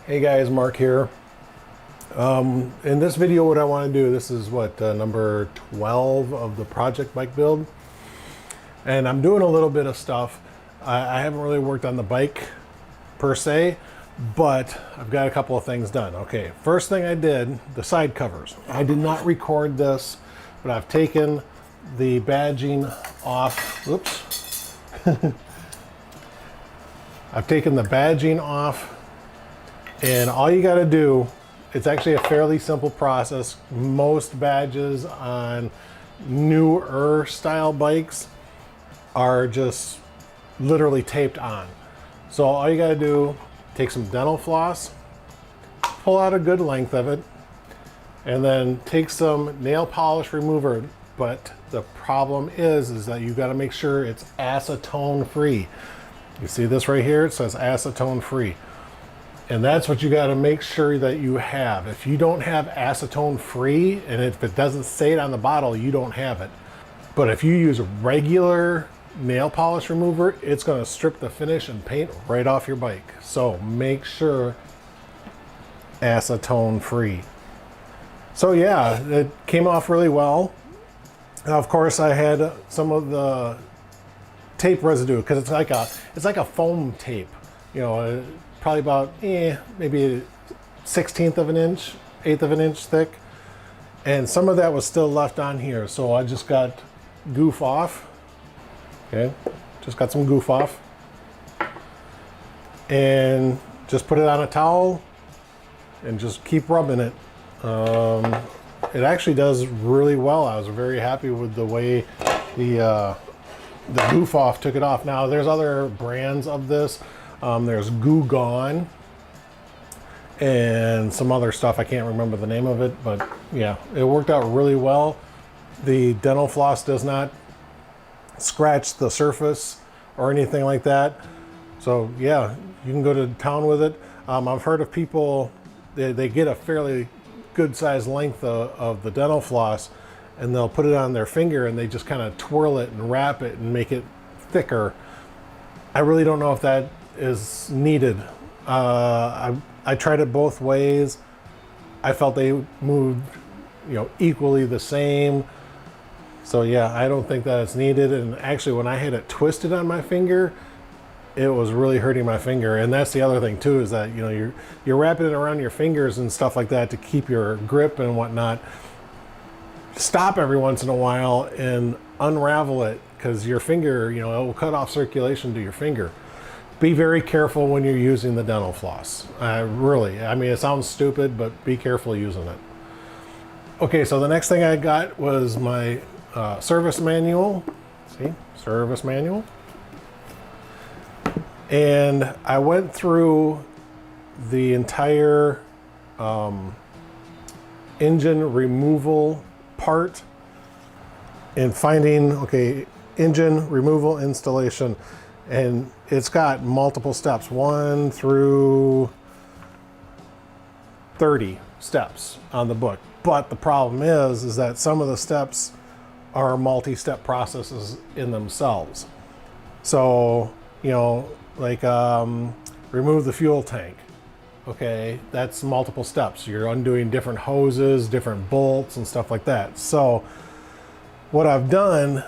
Hey guys, Mark here. In this video, what I want to do, this is number 12 of the project bike build. And I'm doing a little bit of stuff. I haven't really worked on the bike per se, but I've got a couple of things done. Okay, first thing I did, the side covers. I did not record this, but I've taken the badging off. Oops. I've taken the badging off. And all you got to do, it's actually a fairly simple process. Most badges on newer style bikes are just literally taped on. So all you got to do, take some dental floss, pull out a good length of it, and then take some nail polish remover. But the problem is that you got to make sure it's acetone free. You see this right here? It says acetone free. And that's what you got to make sure that you have. If you don't have acetone free, and if it doesn't say it on the bottle, you don't have it. But if you use regular nail polish remover, it's going to strip the finish and paint right off your bike. So make sure acetone free. So yeah, it came off really well. Now, of course, I had some of the tape residue because it's like a foam tape, you know. Probably about maybe 1/16 of an inch, 1/8 of an inch thick. And some of that was still left on here. So I just got goof off. Okay, just got some goof off. And just put it on a towel and just keep rubbing it. It actually does really well. I was very happy with the way the goof off took it off. Now there's other brands of this. There's Goo Gone and some other stuff. I can't remember the name of it, but yeah, it worked out really well. The dental floss does not scratch the surface or anything like that. So yeah, you can go to town with it. I've heard of people, they get a fairly good size length of the dental floss and they'll put it on their finger and they just kind of twirl it and wrap it and make it thicker. I really don't know if that is needed. I tried it both ways. I felt they moved, equally the same. So yeah, I don't think that it's needed. And actually, when I had it twisted on my finger, it was really hurting my finger. And that's the other thing too, is that you're wrapping it around your fingers and stuff like that to keep your grip and whatnot. Stop every once in a while and unravel it, because your finger, it will cut off circulation to your finger. Be very careful when you're using the dental floss. Really, I mean, it sounds stupid, but be careful using it. Okay, so the next thing I got was my service manual. See, service manual. And I went through the entire engine removal part and finding, okay, engine removal installation. And it's got multiple steps, 1 through 30 steps on the book. But the problem is that some of the steps are multi-step processes in themselves. So, like remove the fuel tank. Okay, that's multiple steps. You're undoing different hoses, different bolts and stuff like that. So what I've done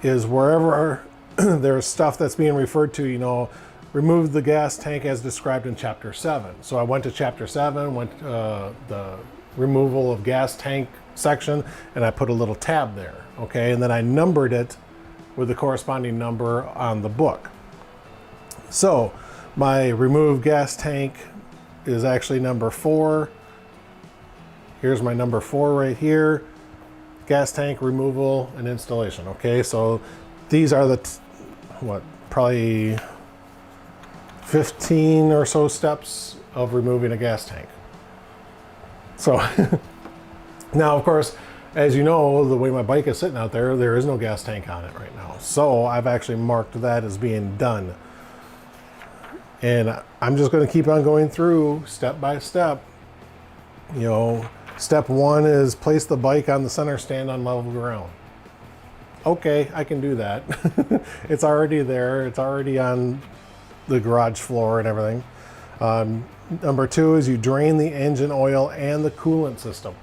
is wherever there's stuff that's being referred to, remove the gas tank as described in chapter 7. So I went to chapter 7, went the removal of gas tank section, and I put a little tab there. Okay, and then I numbered it with the corresponding number on the book. So my remove gas tank is actually number 4. Here's my number 4 right here. Gas tank removal and installation. Okay, so these are the probably 15 or so steps of removing a gas tank. So now, of course, as you know, the way my bike is sitting out there, there is no gas tank on it right now. So I've actually marked that as being done. And I'm just going to keep on going through step by step. Step 1 is place the bike on the center stand on level ground. Okay, I can do that. It's already there. It's already on the garage floor and everything. Number 2 is you drain the engine oil and the coolant system.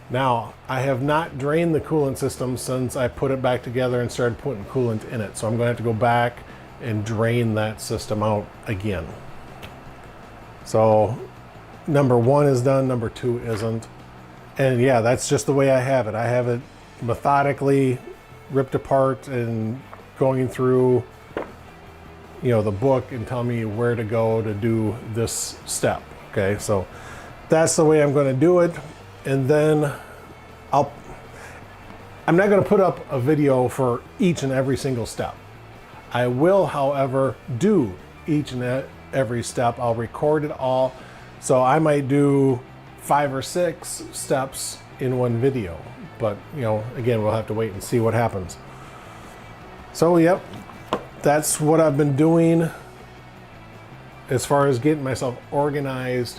Now, I have not drained the coolant system since I put it back together and started putting coolant in it. So I'm going to have to go back and drain that system out again. So number 1 is done, number 2 isn't. And yeah, that's just the way I have it. I have it methodically ripped apart and going through, you know, the book and telling me where to go to do this step. Okay, so that's the way I'm going to do it. And then I'm not going to put up a video for each and every single step. I will, however, do each and every step. I'll record it all. So I might do 5 or 6 steps in one video. But, you know, again, we'll have to wait and see what happens. So, yep, that's what I've been doing as far as getting myself organized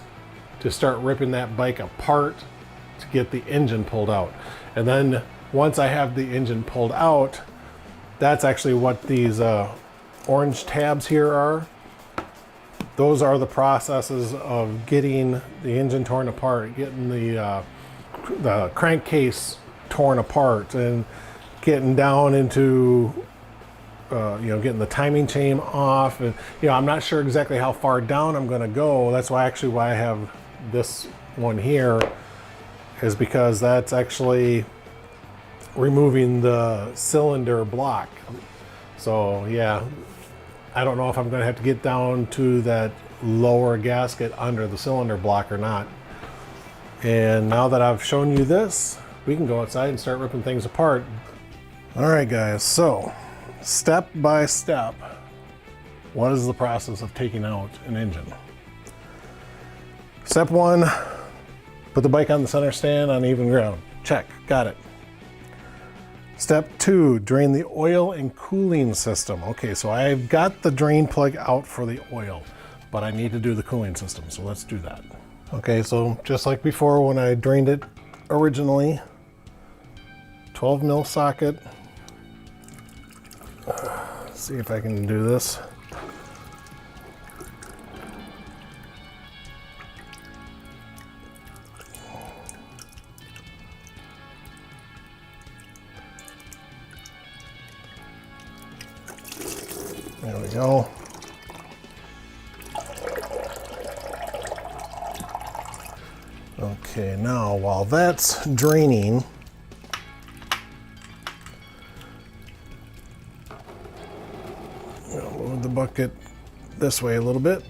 to start ripping that bike apart to get the engine pulled out. And then once I have the engine pulled out, that's actually what these orange tabs here are. Those are the processes of getting the engine torn apart, getting the crankcase torn apart, and getting down into you know, getting the timing chain off. And you know, I'm not sure exactly how far down I'm going to go. That's why I have this one here, is because that's actually removing the cylinder block. So yeah, I don't know if I'm going to have to get down to that lower gasket under the cylinder block or not. And now that I've shown you this, we can go outside and start ripping things apart. All right, guys, so step by step, what is the process of taking out an engine? Step 1, put the bike on the center stand on even ground. Check, got it. Step 2, drain the oil and cooling system. Okay, so I've got the drain plug out for the oil, but I need to do the cooling system, so let's do that. Okay, so just like before when I drained it originally, 12 mil socket. Let's see if I can do this. There we go. Okay, now while that's draining, I'll move the bucket this way a little bit.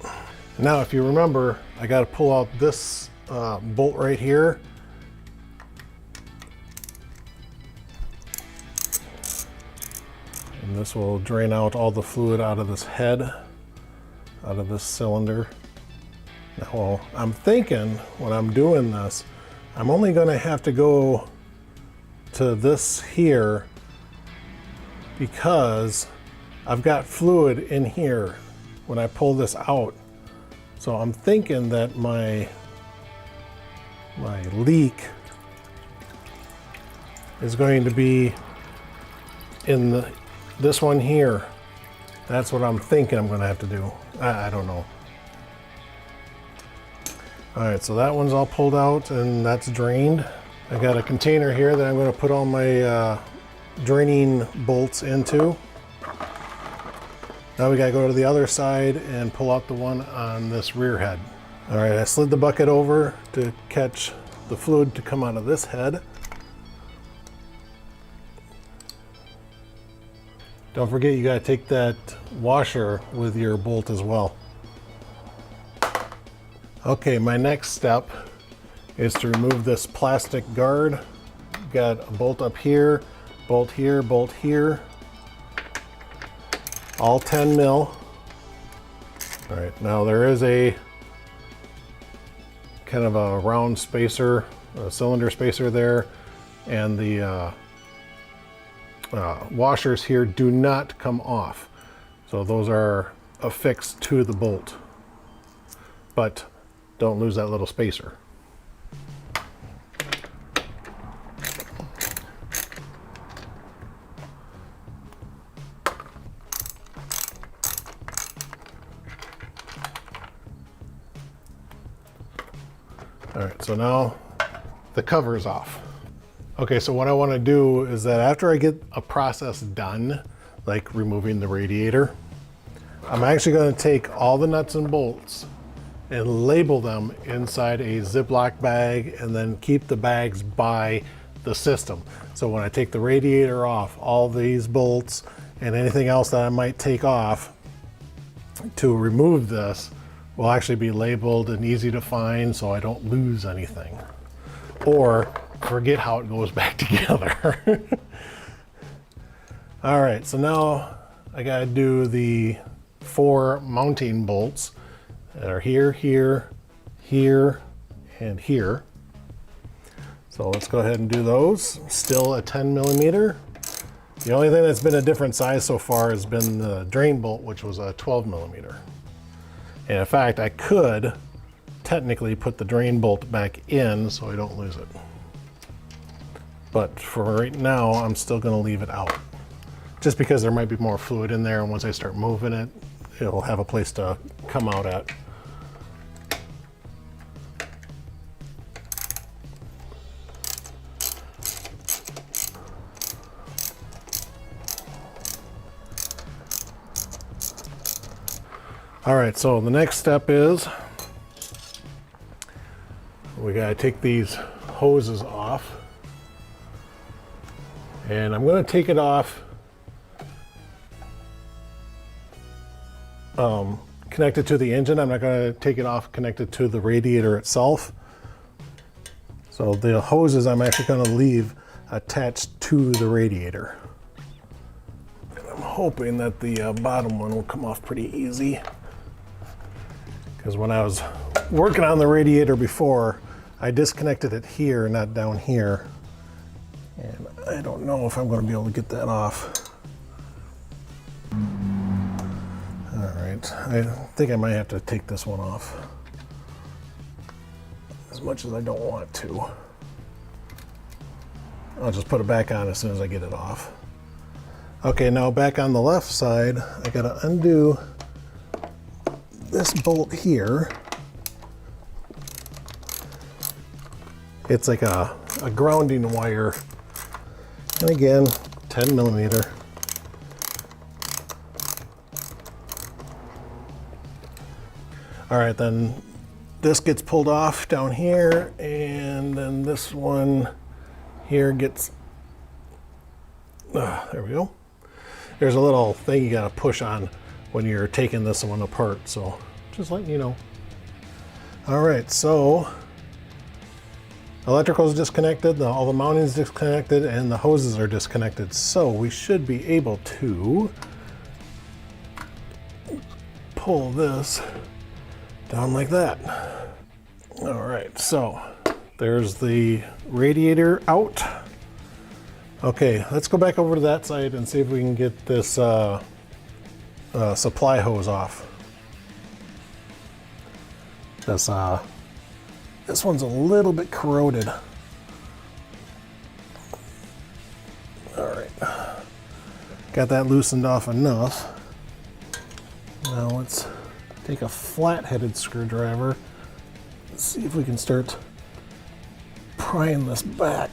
Now, if you remember, I got to pull out this bolt right here. And this will drain out all the fluid out of this head, out of this cylinder. Now, well, I'm thinking when I'm doing this, I'm only going to have to go to this here because I've got fluid in here when I pull this out. So I'm thinking that my leak is going to be in this one here. That's what I'm thinking I'm going to have to do. I don't know. All right, so that one's all pulled out and that's drained. I got a container here that I'm going to put all my draining bolts into. Now we got to go to the other side and pull out the one on this rear head. All right, I slid the bucket over to catch the fluid to come out of this head. Don't forget, you got to take that washer with your bolt as well. Okay, my next step is to remove this plastic guard. Got a bolt up here, bolt here, bolt here. All 10 mil. All right, now there is a kind of a round spacer, a cylinder spacer there, and the washers here do not come off. So those are affixed to the bolt, but don't lose that little spacer. All right, so now the cover is off. Okay, so what I want to do is that after I get a process done, like removing the radiator, I'm actually going to take all the nuts and bolts and label them inside a Ziploc bag and then keep the bags by the system. So when I take the radiator off, all these bolts and anything else that I might take off to remove this will actually be labeled and easy to find so I don't lose anything or forget how it goes back together. All right, so now I gotta do the 4 mounting bolts that are here, here, here, and here. So let's go ahead and do those. Still a 10 millimeter. The only thing that's been a different size so far has been the drain bolt, which was a 12 millimeter. And in fact, I could technically put the drain bolt back in so I don't lose it. But for right now, I'm still gonna leave it out. Just because there might be more fluid in there, and once I start moving it, it'll have a place to come out at. All right, so the next step is we gotta take these hoses off. And I'm gonna take it off connected to the engine. I'm not gonna take it off connected to the radiator itself. So the hoses I'm actually gonna leave attached to the radiator. And I'm hoping that the bottom one will come off pretty easy. Because when I was working on the radiator before, I disconnected it here, not down here. And I don't know if I'm going to be able to get that off. All right, I think I might have to take this one off. As much as I don't want to. I'll just put it back on as soon as I get it off. Okay, now back on the left side, I got to undo this bolt here. It's like a grounding wire. And again, 10 millimeter. All right, then this gets pulled off down here, and then this one here gets, there we go. There's a little thing you gotta push on when you're taking this one apart, so just letting you know. All right, so electrical is disconnected, all the mounting is disconnected, and the hoses are disconnected. So we should be able to pull this down like that. All right, so there's the radiator out. Okay, let's go back over to that side and see if we can get this supply hose off. This one's a little bit corroded. All right, got that loosened off enough. Now let's take a flat-headed screwdriver. Let's see if we can start prying this back.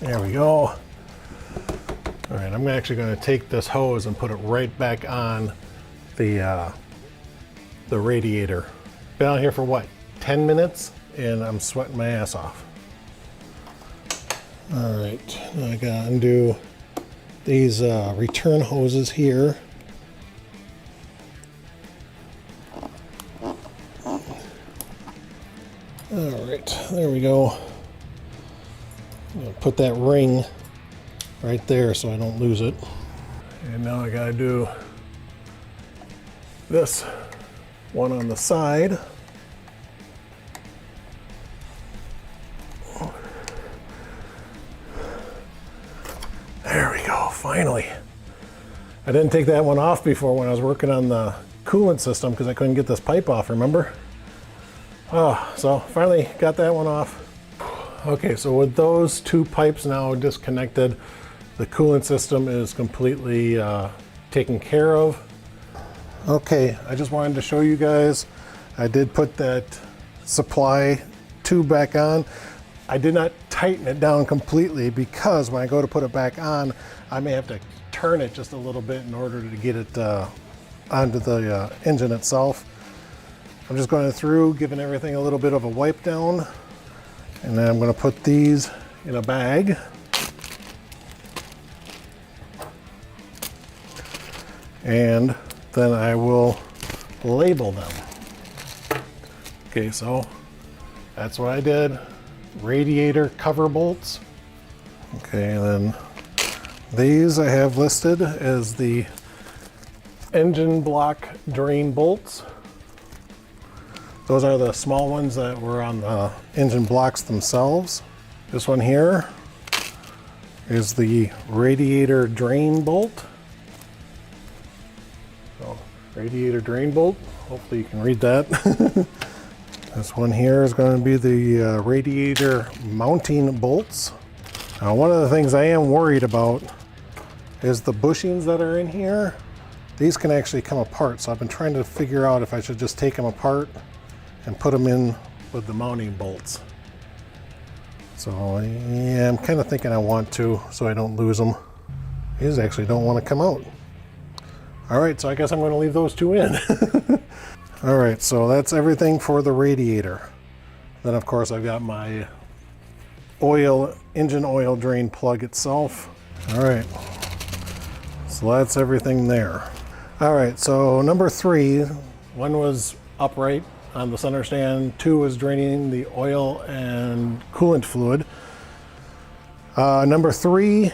There we go. All right, I'm actually going to take this hose and put it right back on the radiator. Been out here for what, 10 minutes? And I'm sweating my ass off. All right, now I gotta undo these return hoses here. All right, there we go. I'm gonna put that ring right there so I don't lose it. And now I gotta do this one on the side. There we go, finally. I didn't take that one off before when I was working on the coolant system because I couldn't get this pipe off, remember? Oh, so finally got that one off. Okay, so with those two pipes now disconnected, the coolant system is completely taken care of. Okay, I just wanted to show you guys, I did put that supply tube back on. I did not tighten it down completely because when I go to put it back on, I may have to turn it just a little bit in order to get it onto the engine itself. I'm just going through, giving everything a little bit of a wipe down, and then I'm going to put these in a bag. And then I will label them. Okay, so that's what I did. Radiator cover bolts. Okay, and then these I have listed as the engine block drain bolts. Those are the small ones that were on the engine blocks themselves. This one here is the radiator drain bolt. So, radiator drain bolt. Hopefully you can read that. This one here is going to be the radiator mounting bolts. Now, one of the things I am worried about is the bushings that are in here. These can actually come apart, so I've been trying to figure out if I should just take them apart and put them in with the mounting bolts. So yeah, I'm kind of thinking I want to, so I don't lose them. These actually don't want to come out. All right, so I guess I'm going to leave those two in. All right, so that's everything for the radiator. Then of course I've got my engine oil drain plug itself. All right, so that's everything there. All right, so number 3, one was upright on the center stand, 2 was draining the oil and coolant fluid. Number 3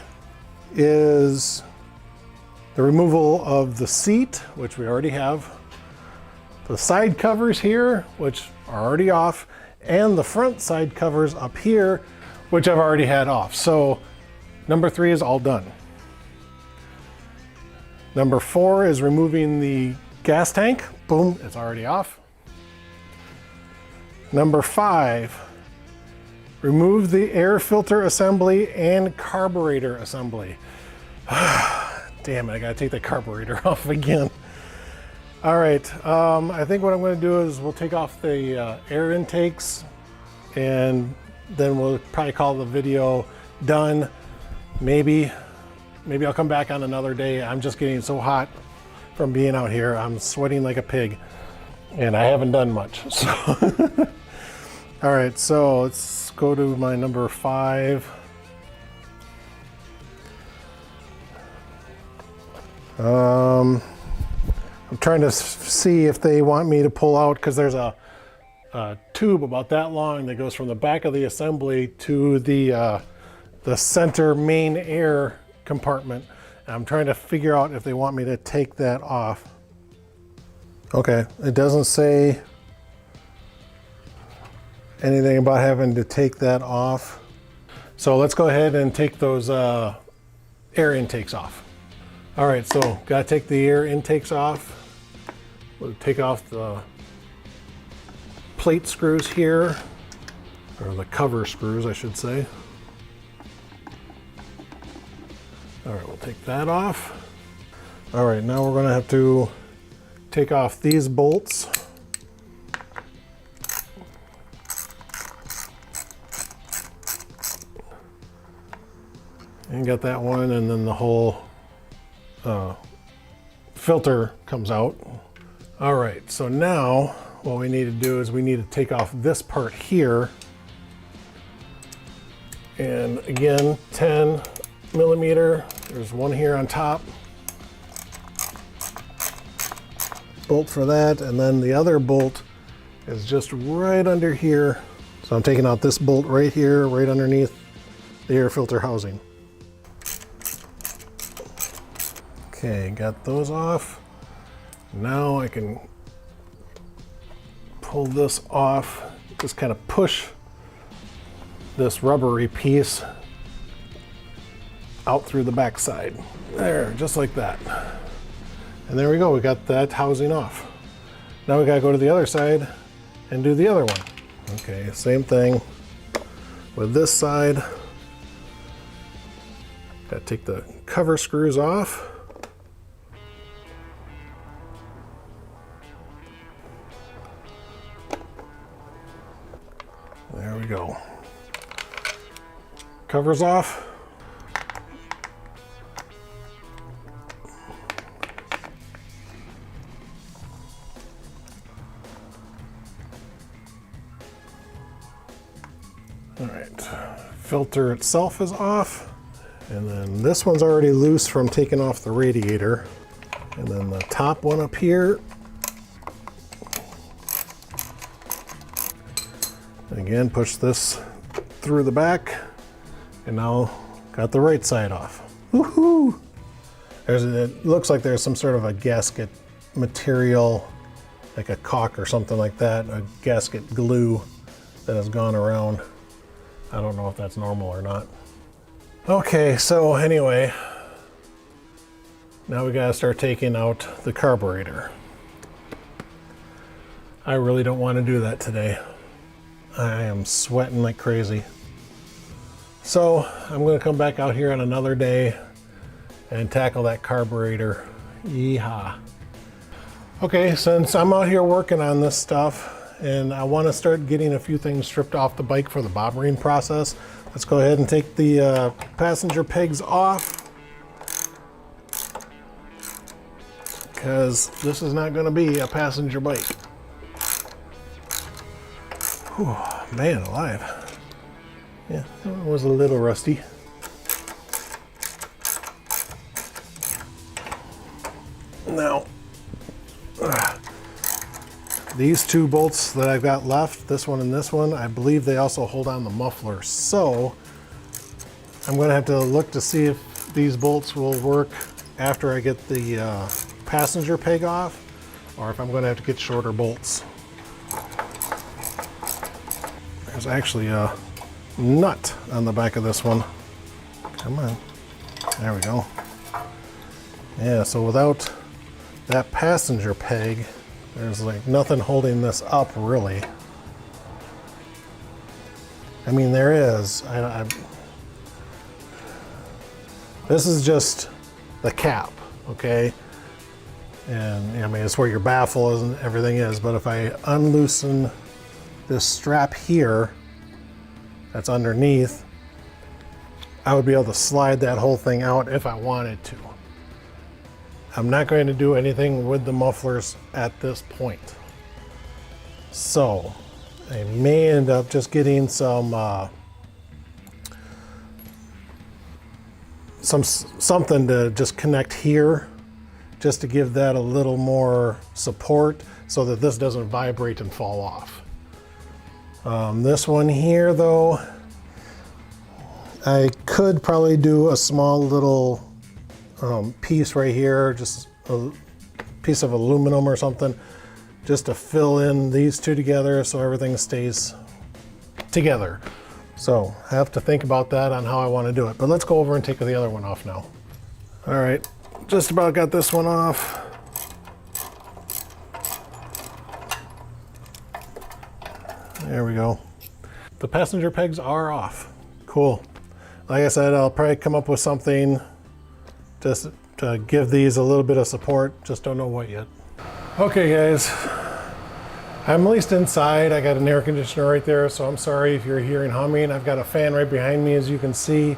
is the removal of the seat, which we already have, the side covers here, which are already off, and the front side covers up here, which I've already had off. So number 3 is all done. Number 4 is removing the gas tank. Boom, it's already off. Number 5, remove the air filter assembly and carburetor assembly. Damn it, I gotta take the carburetor off again. All right, I think what I'm gonna do is we'll take off the air intakes, and then we'll probably call the video done. Maybe I'll come back on another day. I'm just getting so hot from being out here. I'm sweating like a pig, and I haven't done much. So. All right, so let's go to my number 5. I'm trying to see if they want me to pull out, because there's a tube about that long that goes from the back of the assembly to the center main air compartment. And I'm trying to figure out if they want me to take that off. Okay, it doesn't say anything about having to take that off. So let's go ahead and take those air intakes off. All right, so gotta take the air intakes off. We'll take off the plate screws here, or the cover screws, I should say. All right, we'll take that off. All right, now we're gonna have to take off these bolts. And got that one, and then the whole filter comes out. All right, so now what we need to do is we need to take off this part here. And again, 10 millimeter. There's one here on top. Bolt for that, and then the other bolt is just right under here. So I'm taking out this bolt right here, right underneath the air filter housing. Okay, got those off. Now I can pull this off, just kind of push this rubbery piece out through the back side. There, just like that. And there we go, we got that housing off. Now we gotta go to the other side and do the other one. Okay, same thing with this side. Gotta take the cover screws off. we go. Covers off. All right, filter itself is off. And then this one's already loose from taking off the radiator. And then the top one up here. Again, push this through the back. And now got the right side off. Woohoo! It looks like there's some sort of a gasket material, like a caulk or something like that, a gasket glue that has gone around. I don't know if that's normal or not. Okay, so anyway, now we gotta start taking out the carburetor. I really don't want to do that today. I am sweating like crazy. So I'm gonna come back out here on another day and tackle that carburetor. Yeehaw. Okay, since I'm out here working on this stuff and I want to start getting a few things stripped off the bike for the bobbering process, let's go ahead and take the passenger pegs off, because this is not going to be a passenger bike. Whew, man alive. Yeah, it was a little rusty. Now, these two bolts that I've got left, this one and this one, I believe they also hold on the muffler. So I'm going to have to look to see if these bolts will work after I get the passenger peg off, or if I'm going to have to get shorter bolts. There's actually a nut on the back of this one. Come on. There we go. Yeah, so without that passenger peg, there's like nothing holding this up, really. I mean, there is. This is just the cap, okay? And I mean, it's where your baffle is and everything is. But if I unloosen this strap here that's underneath, I would be able to slide that whole thing out if I wanted to. I'm not going to do anything with the mufflers at this point. So I may end up just getting something to just connect here, just to give that a little more support so that this doesn't vibrate and fall off. This one here though, I could probably do a small little piece right here, just a piece of aluminum or something, just to fill in these two together so everything stays together. So I have to think about that on how I want to do it. But let's go over and take the other one off now. All right, just about got this one off. There we go. The passenger pegs are off. Cool. Like I said, I'll probably come up with something just to give these a little bit of support. Just don't know what yet. Okay guys, I'm at least inside. I got an air conditioner right there, so I'm sorry if you're hearing humming. I've got a fan right behind me, as you can see.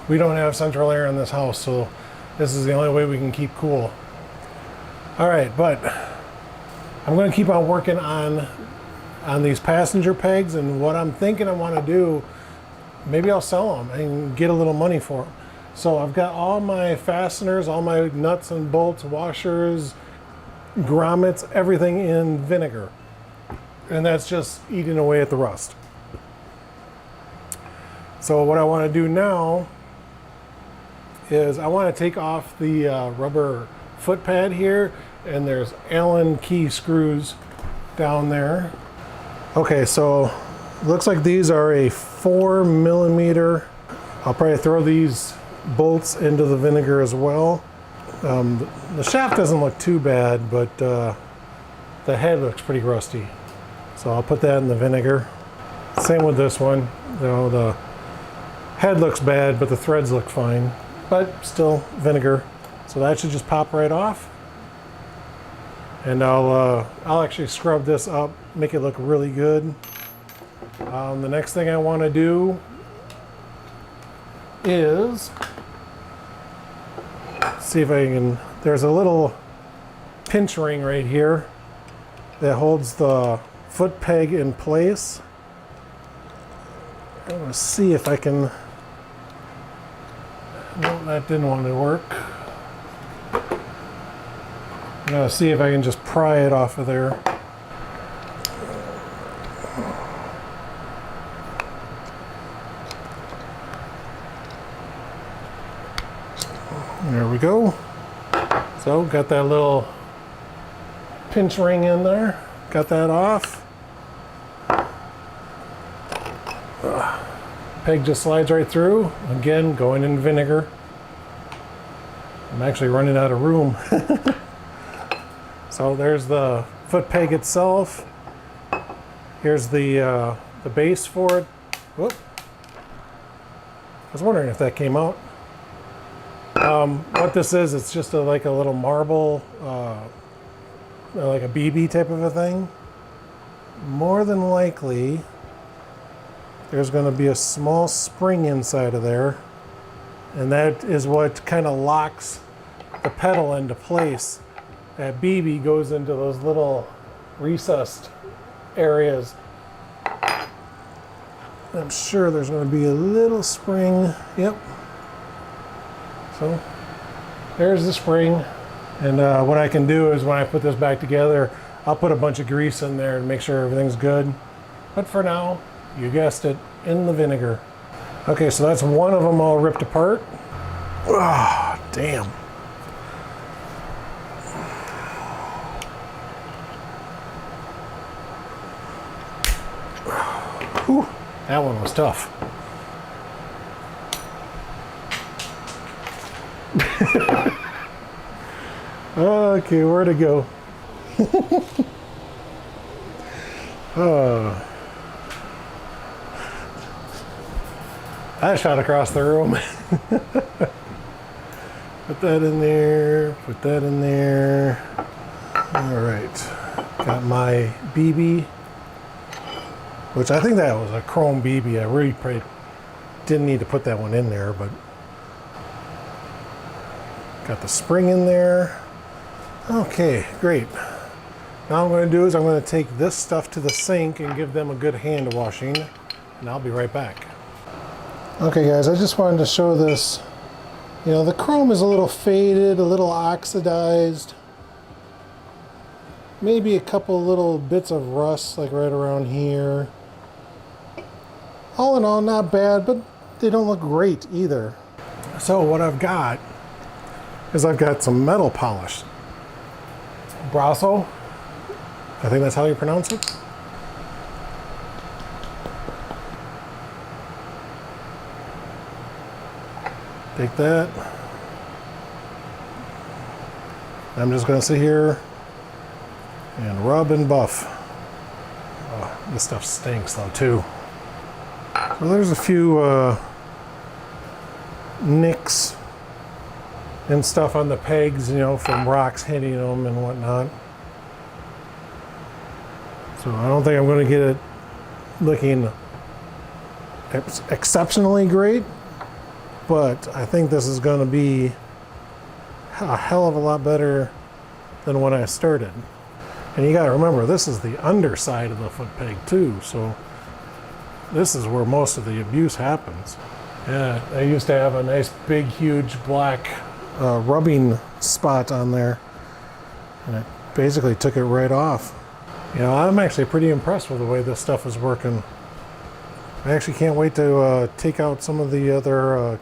We don't have central air in this house, so this is the only way we can keep cool. All right, but I'm gonna keep on working on these passenger pegs, and what I'm thinking I wanna do, maybe I'll sell them and get a little money for them. So I've got all my fasteners, all my nuts and bolts, washers, grommets, everything in vinegar. And that's just eating away at the rust. So what I want to do now is I want to take off the rubber foot pad here, and there's Allen key screws down there. Okay, so looks like these are a 4mm. I'll probably throw these bolts into the vinegar as well. The shaft doesn't look too bad, but the head looks pretty rusty. So I'll put that in the vinegar. Same with this one. You know, the head looks bad, but the threads look fine. But still vinegar. So that should just pop right off. And I'll actually scrub this up, make it look really good. The next thing I want to do is see if I can, there's a little pinch ring right here that holds the foot peg in place. I'm going to see if I can, no, that didn't want to work. I'm going to see if I can just pry it off of there. There we go. So got that little pinch ring in there. Got that off. Peg just slides right through. Again, going in vinegar. I'm actually running out of room. So there's the foot peg itself. Here's the base for it. Whoop. I was wondering if that came out. What this is, it's just like a little marble, like a BB type of a thing. More than likely, there's going to be a small spring inside of there, and that is what kind of locks the pedal into place. That BB goes into those little recessed areas. I'm sure there's going to be a little spring. Yep. So there's the spring, and what I can do is when I put this back together, I'll put a bunch of grease in there and make sure everything's good. But for now, you guessed it, in the vinegar. Okay, so that's one of them all ripped apart. Ah, oh, damn. Whew, that one was tough. Okay, where to go? I shot across the room. Put that in there, put that in there. All right, got my BB, which I think that was a chrome BB. I really probably didn't need to put that one in there, but got the spring in there. Okay, great. Now what I'm going to do is I'm going to take this stuff to the sink and give them a good hand washing, and I'll be right back. Okay guys, I just wanted to show this. You know, the chrome is a little faded, a little oxidized. Maybe a couple little bits of rust like right around here. All in all, not bad, but they don't look great either. So what I've got is I've got some metal polish. Brasso, I think that's how you pronounce it. Take that. I'm just going to sit here and rub and buff. Oh, this stuff stinks though too. So there's a few nicks and stuff on the pegs, you know, from rocks hitting them and whatnot. So I don't think I'm going to get it looking exceptionally great, but I think this is going to be a hell of a lot better than when I started. And you got to remember, this is the underside of the foot peg too, so this is where most of the abuse happens. Yeah, I used to have a nice big huge black rubbing spot on there, and it basically took it right off. You know, I'm actually pretty impressed with the way this stuff is working. I actually can't wait to take out some of the other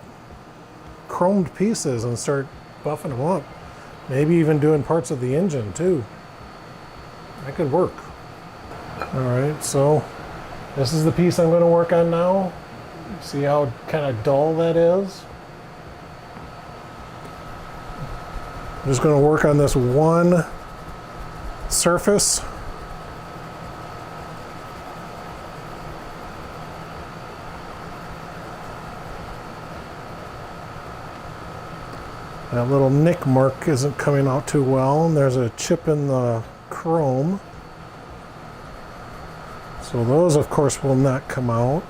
chromed pieces and start buffing them up. Maybe even doing parts of the engine too. That could work. All right, so this is the piece I'm going to work on now. See how kind of dull that is? I'm just going to work on this one surface. That little nick mark isn't coming out too well, and there's a chip in the chrome. So those, of course, will not come out.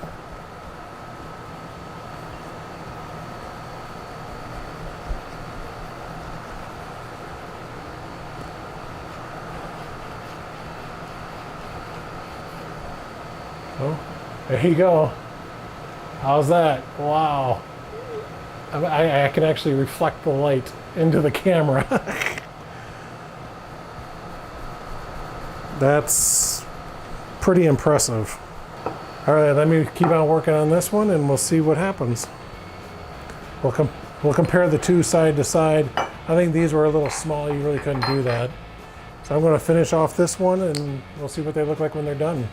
Oh, there you go. How's that? Wow. I can actually reflect the light into the camera. That's pretty impressive. All right, let me keep on working on this one and we'll see what happens. We'll compare the two side to side. I think these were a little small. You really couldn't do that. So I'm going to finish off this one and we'll see what they look like when they're done.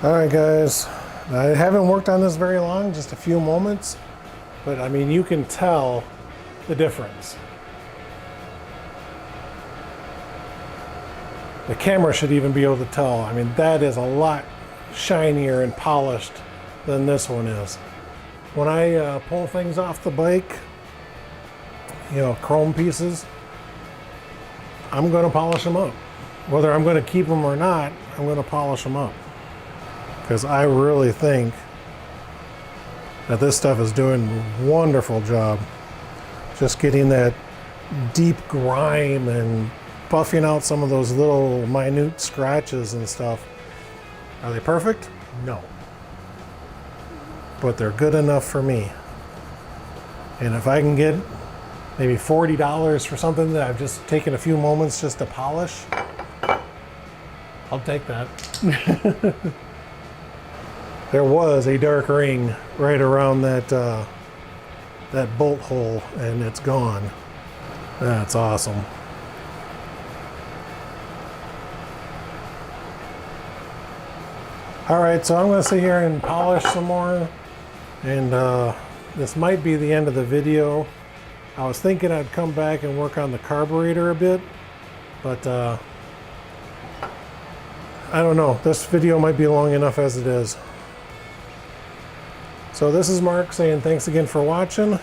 All right, guys. I haven't worked on this very long, just a few moments, but I mean, you can tell the difference. The camera should even be able to tell. I mean, that is a lot shinier and polished than this one is. When I pull things off the bike, you know, chrome pieces, I'm going to polish them up. Whether I'm going to keep them or not, I'm going to polish them up. Because I really think that this stuff is doing a wonderful job. Just getting that deep grime and buffing out some of those little minute scratches and stuff. Are they perfect? No. But they're good enough for me. And if I can get maybe $40 for something that I've just taken a few moments just to polish, I'll take that. There was a dark ring right around that that bolt hole, and it's gone. That's awesome. All right, so I'm going to sit here and polish some more, and this might be the end of the video. I was thinking I'd come back and work on the carburetor a bit, but I don't know. This video might be long enough as it is. So this is Mark saying thanks again for watching,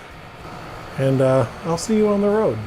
and I'll see you on the road.